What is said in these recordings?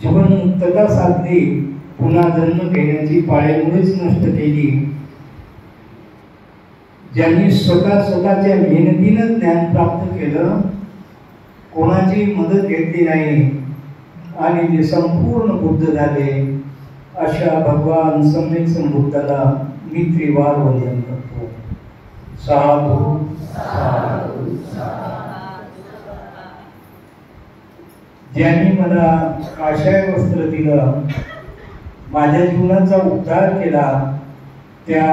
जीवनमुक्तता साधली, पुन्हा जन्म घेण्याची पाळेमुळेच नष्ट केली. ज्यांनी स्वतःच्या मेहनतीनं ज्ञान प्राप्त केलं, कोणाची मदत घेतली नाही आणि ते संपूर्ण बुद्ध झाले, अशा भगवान सम्यक संबुद्धाला मी त्रिवार वंदन करतो. साधू साधू ज्यांनी मला काशाय वस्त्र दिलं, माझ्या जीवनाचा उद्धार केला, त्या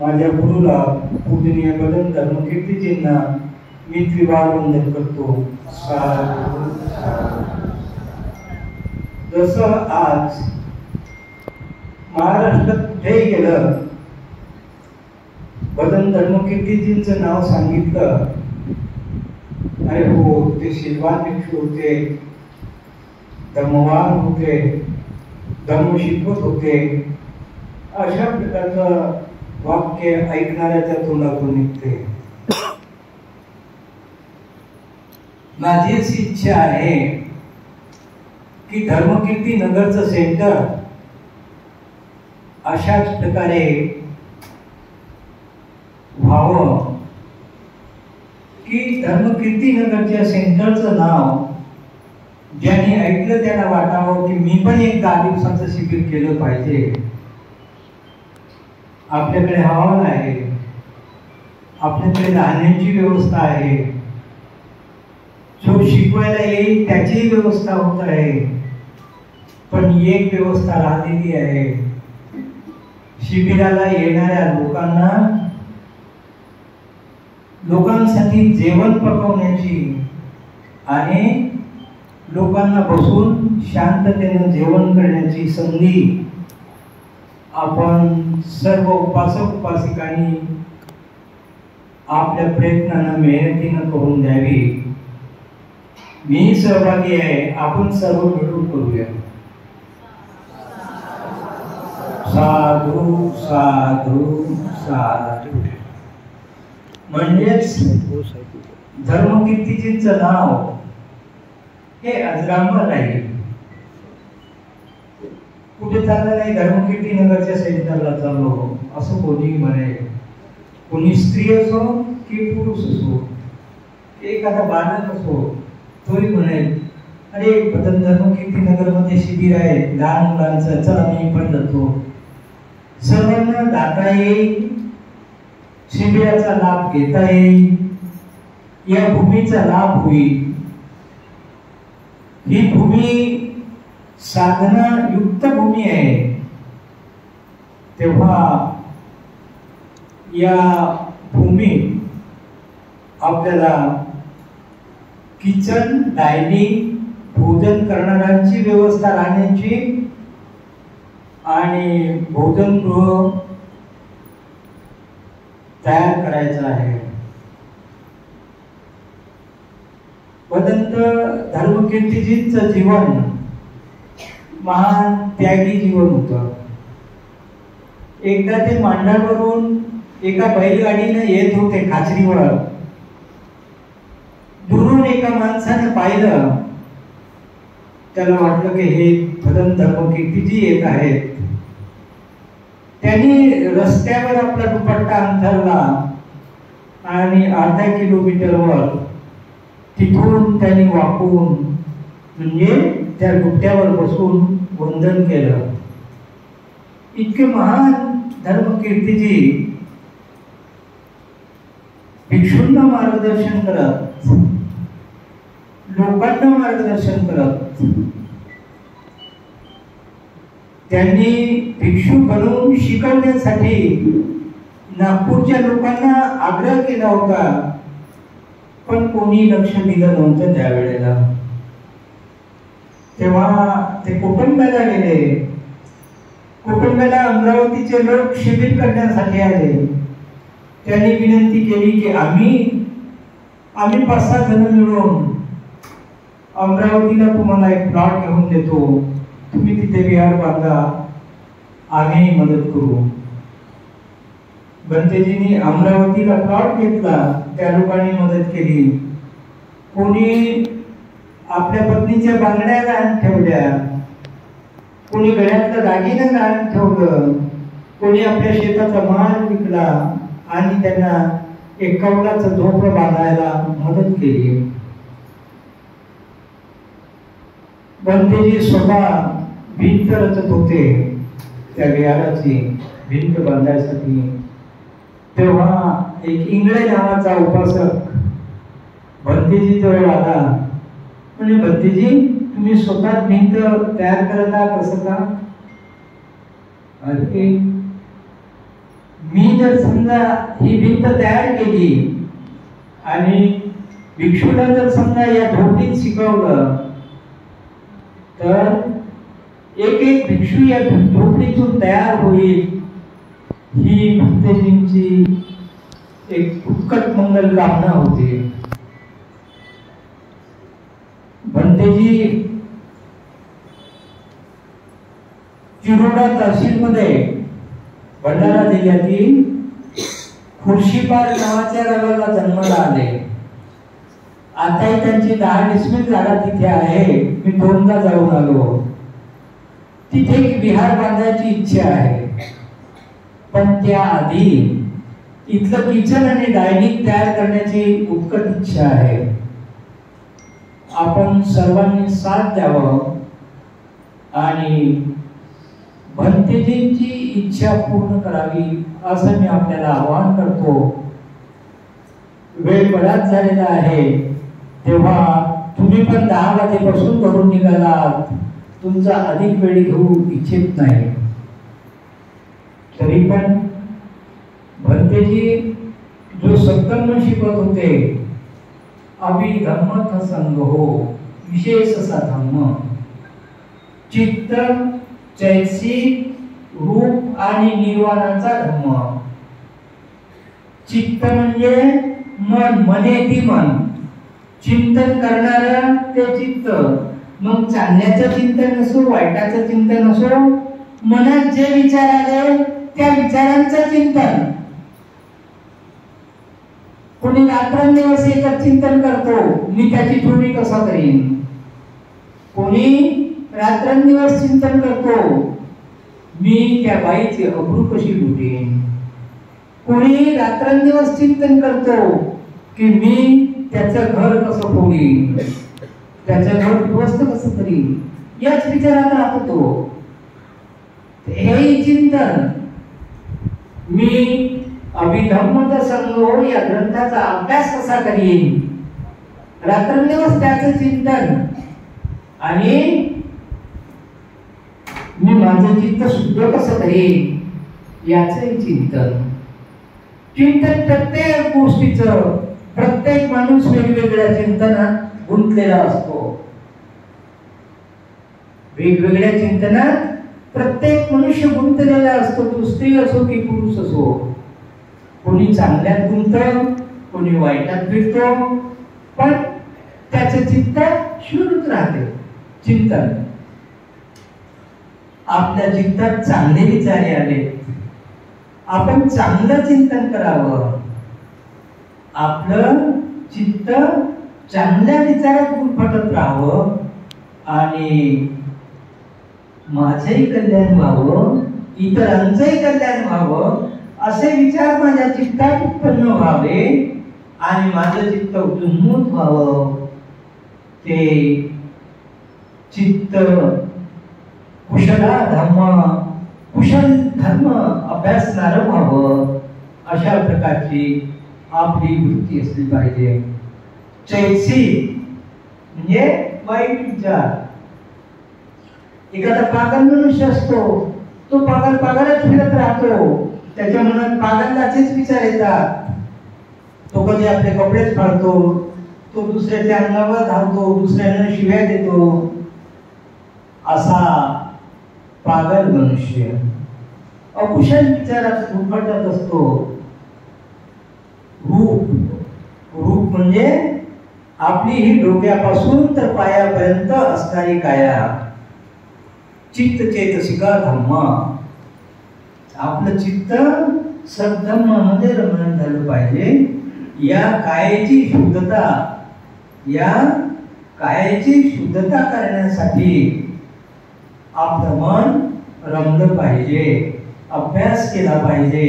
माझ्या गुरुला पूजनीय बदन धर्मकीर्तीजींना मी त्रिवार वंदन करतो. साधू जसं आज महाराष्ट्रात कुठेही गेलं, बदन धर्मकीर्तीजींचं नाव सांगितलं, अरे हो ते शिलवान भिक्षू होते, धर्मवान होते, धर्म शिकवत होते, अशा प्रकारचं वाक्य ऐकणाऱ्याच्या तोंडातून निघते. माझी अशी इच्छा आहे की धर्मकीर्ती नगरचं सेंटर अशाच प्रकारे व्हावं की धर्मकीर्ती नगरच्या सेंटरचं नाव ज्यांनी ऐकलं त्यांना वाटावं की मी पण एक 10 दिवसाचं शिबिर केलं पाहिजे. आपल्याकडे हॉल आहे, आपल्याकडे राहण्याची व्यवस्था आहे, जो शिकवायला येईल त्याची व्यवस्था होत आहे, पण एक व्यवस्था राहिलेली आहे, शिबिराला येणाऱ्या लोकांसाठी जेवण पकवण्याची आणि लोकांना बसून शांततेने जेवण करण्याची संधी आपण सर्व उपासक उपासिकांनी आपल्या प्रयत्नानं मेहनतीनं करून द्यावी. मी सहभागी आहे, आपण सर्व मिळून करूया. साधू साधू साधू. म्हणजेच धर्मकीर्तीजींचं नाव हे अजरामर आहे. कुठे चाललं नाही, धर्मकीर्ती नगरच्या सेंटरला चाललो असं कोणी म्हणे, कोणी स्त्री असो की पुरुष असो, एखादा बालक असो, तोही म्हणेल अरे बदन धर्मकीर्ती नगर मध्ये शिबिर आहे लहान मुलांचं, चला मी पण जातो. सर्वांना जाता येईल, शिबिराचा लाभ घेता येईल, या भूमीचा लाभ होईल. ही भूमी साधना युक्त भूमी आहे, तेव्हा या भूमीत आपल्याला किचन, डायनिंग, भोजन करणाऱ्यांची व्यवस्था राहण्याची आणि भोजनगृह तयार करायचं आहे. वदंत धर्मकीर्तीजींचं जीवन महान त्यागी जीवन होतं. एकदा ते मांडावरून एका बैलगाडीने येत होते खाचरीवर. दुरून एका माणसाने पाहिलं, त्याला वाटलं की हे वदंत धर्मकीर्तीजी येत आहेत. त्यांनी रस्त्यावर आपला दुपट्टा अंथरला आणि अर्धा किलोमीटरवर तिथून त्यांनी वाकून म्हणजे त्या दुपट्यावर बसून वंदन केलं. इतके महान धर्मकीर्तीजी भिक्षूंना मार्गदर्शन करत, लोकांना मार्गदर्शन करत, त्यांनी भिक्षू बनवून शिकवण्यासाठी नागपूरच्या लोकांना आग्रह केला होता, पण कोणी लक्ष दिलं नव्हतं त्यावेळेला. तेव्हा ते कोकणला गेले. कोकणला अमरावतीचे लोक शिबिर करण्यासाठी आले. त्यांनी विनंती केली की आम्ही 5-6 जण मिळून अमरावतीला तुम्हाला एक प्लॉट घेऊन देतो, तुम्ही तिथे विहार बांधा, आम्ही मदत करू. बंतेजींनी अमरावतीला प्लॉट घेतला, त्या लोकांनी मदत केली. कोणी आपल्या पत्नीच्या बांगड्या ठेवल्या, कोणी गळ्यातलं दागिनं गहाण ठेवलं, कोणी आपल्या शेताचा माल विकला आणि त्यांना एक कवलाचं झोपडं बांधायला मदत केली. बंदेजी स्वतः भिंत रचत होते त्या विहाराची भिंत बांधायसाठी. तेव्हा एक इंगळे नावाचा उपासक भंतेजी जवळ आला. म्हणजे भंतेजी, तुम्ही स्वतः भिंत तयार करत आहात कसं का? अरे मी जर समजा ही भिंत तयार केली आणि भिक्षूला जर समजा या झोपडीत शिकवलं तर एक एक भिक्षू या झोपडीतून तयार होईल. ही भंतेजींची एक उत्कट मंगल कामना होती. भंतेजी चिरोडा तहसीलमध्ये भंडारा जिल्ह्यातील खुर्शीपार नावाच्या गावाला जन्माला आले. आताही त्यांची 10 डिसमिल जागा तिथे आहे. मी 2दा जाऊन आलो. तिथे एक विहार बांधायची इच्छा आहे, पण त्याआधी इथलं किचन आणि डायनिंग तयार करण्याची उत्कट इच्छा आहे. आपण सर्वांनी साथ द्यावं आणि भंतेजींची इच्छा पूर्ण करावी असं मी आपल्याला आवाहन करतो. वेळ बराच झालेला आहे, तेव्हा तुम्ही पण 10 वाजेपासून घरून निघालात. तुमचा अधिक वेळ घेऊ इच्छित नाही. तरी पण भंतेजी जो सत्कर्म शिकवत होते, अभिधम्म संगो विशेष असा धम्म, चित्त चैतसिक रूप आणि निर्वाणाचा धम्म. चित्त म्हणजे मन, मनेती मन, चिंतन करणारं ते चित्त. मग चांगल्याचं चिंतन असो, वाईटाचं चिंतन असो, मनात जे विचार आले त्या विचारांचं चिंतन. कोणी रात्रंदिवस एकच चिंतन करतो, मी त्याची चोरी कसा करीन. कोणी रात्रंदिवस चिंतन करतो, मी त्या बाईची अब्रू कशी लुटेन. कोणी रात्रंदिवस चिंतन करतो की मी त्याचं घर कसं फोडीन, त्याचं घर उद्ध्वस्त कसं करीन. याच विचारात राहतो. हे चिंतन मी अभिधम्म संगो या ग्रंथाचा अभ्यास कसा करीन, रात्रंदिवस त्याचं चिंतन. आणि मी माझं चित्त शुद्ध कसं करीन याचंही चिंतन. चिंतन प्रत्येक गोष्टीचं, प्रत्येक माणूस वेगवेगळ्या चिंतनात गुंतलेला असतो. वेगवेगळ्या चिंतनात प्रत्येक मनुष्य गुंतलेला असतो. तो स्त्री असो की पुरुष असो. कोणी चांगल्यात गुंततो, कोणी वाईटात फिरतो, पण त्याचे चित्त शुद्धच राहते. चिंतन आपल्या चित्तात चांगले विचार आले, आपण चांगलं चिंतन करावं. आपलं चित्त चांगल्या विचारात गुरफटत राहावं आणि माझंही कल्याण व्हावं, इतरांचंही कल्याण व्हावं असे विचार माझ्या चित्तात उत्पन्न व्हावे आणि माझं चित्त उन्मूत व्हावं. ते चित्त कुशला धम्म, कुशल धर्म अभ्यासणारं व्हावं. अशा प्रकारची आपली वृत्ती असली पाहिजे. चैतसिक म्हणजे वाईट विचार. एखादा पागल मनुष्य असतो, तो पागलच फिरत राहतो. त्याच्या मनात पागलाचेच विचार येतात. तो कधी आपले कपडेच फाडतो, तो दुसऱ्याच्या अंगावर धावतो, दुसऱ्यांना शिव्या देतो. असा पागल मनुष्य अकुशल विचारात गुरफटत असतो. रूप म्हणजे आपली ही डोक्यापासून तर पायापर्यंत असणारी काया. चित्त चैतसिका धम्म. आपलं चित्त सद्धम्मामध्ये रमण झालं पाहिजे. या कायाची शुद्धता करण्यासाठी आपलं मन रमलं पाहिजे, अभ्यास केला पाहिजे.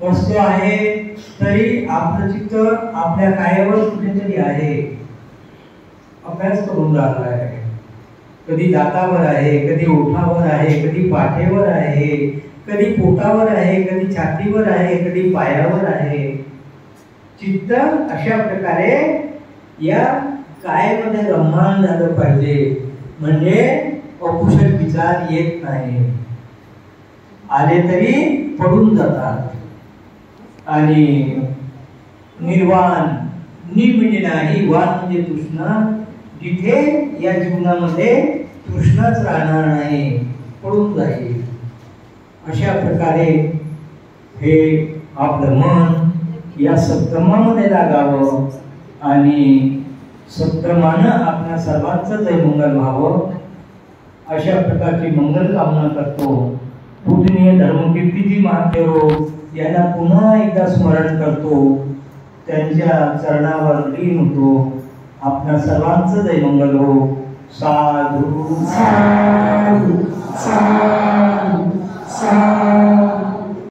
बसतो आहे तरी आपलं चित्त आपल्या कायावर कुठेतरी आहे, अभ्यास करून राहिला आहे. कधी दातावर आहे, कधी ओठावर आहे, कधी पाठीवर आहे, कधी पोटावर आहे, कधी छातीवर आहे, कधी पायावर आहे. चित्त अशा प्रकारे या कायमध्ये रममाण झालं पाहिजे, म्हणजे अकुशल विचार येत नाही. आले तरी पडून जातात. आणि निर्वाण, नि म्हणजे नाही, वाण म्हणजे तृष्णा. जिथे या जीवनामध्ये तृष्णाच राहणार नाही, पडून जाईल. अशा प्रकारे हे आपलं मन या सत्कर्मामध्ये लागावं आणि सत्कर्मानं आपल्या सर्वांचं जयमंगल व्हावं, अशा प्रकारची मंगल कामना करतो. पूजनीय धर्मकीर्तीजी महादेव यांना पुन्हा एकदा स्मरण करतो, त्यांच्या चरणावर लीन होतो. आपल्या सर्वांचं जयमंगल हो. साधू साधू साधू.